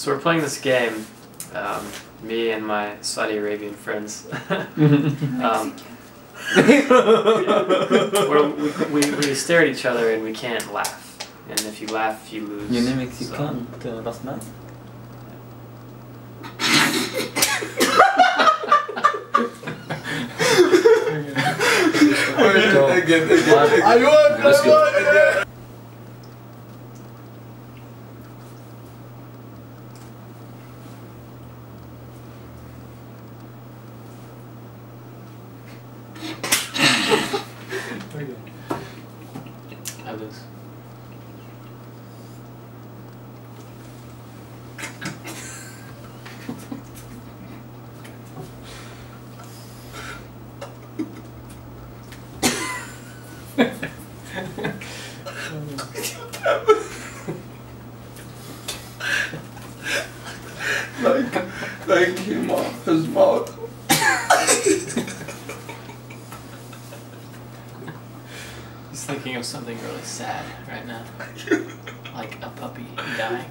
So we're playing this game, me and my Saudi Arabian friends. Where we stare at each other and we can't laugh. And if you laugh, you lose. You name Mexican, Rasman? Again. Let's go. I lose. Like him off his mouth. He's thinking of something really sad right now. Like a puppy dying.